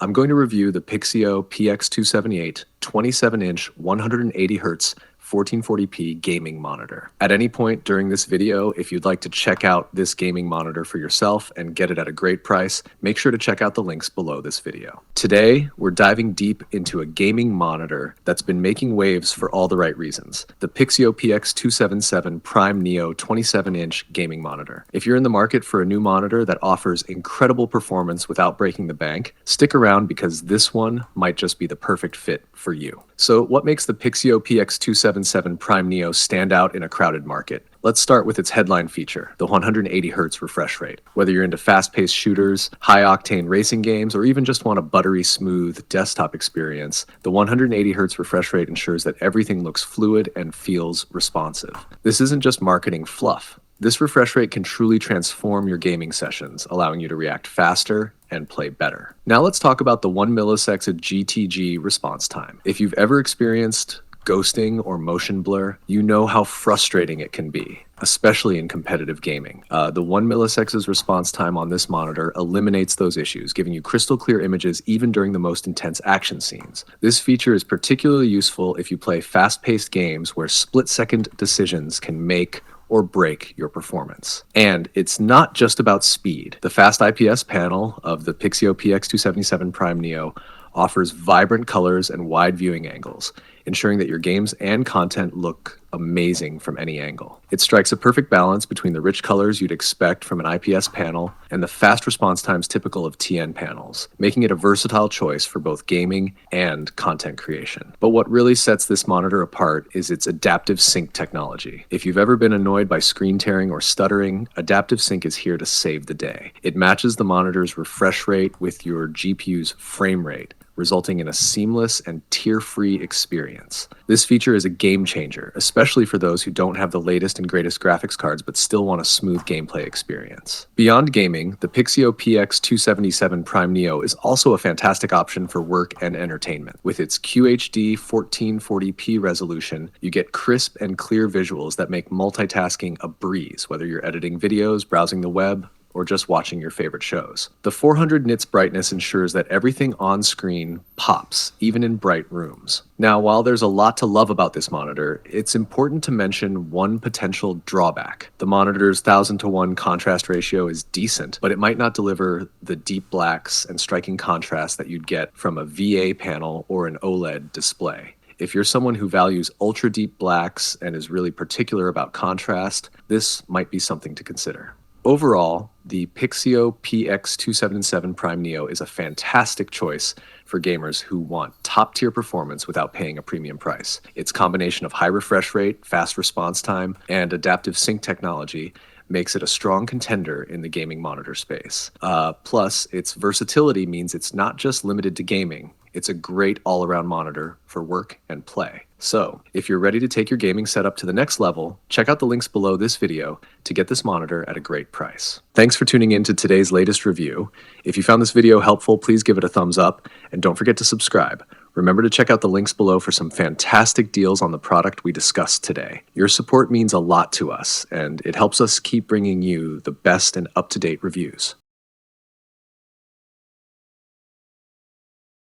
I'm going to review the Pixio PX278 27-inch 180Hz 1440p gaming monitor. At any point during this video, if you'd like to check out this gaming monitor for yourself and get it at a great price, make sure to check out the links below this video. Today, we're diving deep into a gaming monitor that's been making waves for all the right reasons, the Pixio PX277 Prime Neo 27-inch gaming monitor. If you're in the market for a new monitor that offers incredible performance without breaking the bank, stick around because this one might just be the perfect fit for you. So what makes the Pixio PX277 Prime Neo stand out in a crowded market? Let's start with its headline feature, the 180Hz refresh rate. Whether you're into fast-paced shooters, high-octane racing games, or even just want a buttery smooth desktop experience, the 180Hz refresh rate ensures that everything looks fluid and feels responsive. This isn't just marketing fluff. This refresh rate can truly transform your gaming sessions, allowing you to react faster and play better. Now let's talk about the 1 millisecond GTG response time. If you've ever experienced ghosting or motion blur, you know how frustrating it can be, especially in competitive gaming. The 1 millisecond's response time on this monitor eliminates those issues, giving you crystal clear images even during the most intense action scenes. This feature is particularly useful if you play fast-paced games where split-second decisions can make or break your performance. And it's not just about speed. The Fast IPS panel of the Pixio PX277 Prime Neo offers vibrant colors and wide viewing angles, ensuring that your games and content look amazing from any angle. It strikes a perfect balance between the rich colors you'd expect from an IPS panel and the fast response times typical of TN panels, making it a versatile choice for both gaming and content creation. But what really sets this monitor apart is its adaptive sync technology. If you've ever been annoyed by screen tearing or stuttering, adaptive sync is here to save the day. It matches the monitor's refresh rate with your GPU's frame rate, resulting in a seamless and tear-free experience. This feature is a game changer, especially for those who don't have the latest and greatest graphics cards but still want a smooth gameplay experience. Beyond gaming, the Pixio PX277 Prime Neo is also a fantastic option for work and entertainment. With its QHD 1440p resolution, you get crisp and clear visuals that make multitasking a breeze, whether you're editing videos, browsing the web, or just watching your favorite shows. The 400 nits brightness ensures that everything on screen pops, even in bright rooms. Now, while there's a lot to love about this monitor, it's important to mention one potential drawback. The monitor's 1000:1 contrast ratio is decent, but it might not deliver the deep blacks and striking contrast that you'd get from a VA panel or an OLED display. If you're someone who values ultra deep blacks and is really particular about contrast, this might be something to consider. Overall, the Pixio PX277 Prime Neo is a fantastic choice for gamers who want top-tier performance without paying a premium price. Its combination of high refresh rate, fast response time, and adaptive sync technology makes it a strong contender in the gaming monitor space. Plus, its versatility means it's not just limited to gaming. It's a great all-around monitor for work and play. So, if you're ready to take your gaming setup to the next level, check out the links below this video to get this monitor at a great price. Thanks for tuning in to today's latest review. If you found this video helpful, please give it a thumbs up, and don't forget to subscribe. Remember to check out the links below for some fantastic deals on the product we discussed today. Your support means a lot to us, and it helps us keep bringing you the best and up-to-date reviews.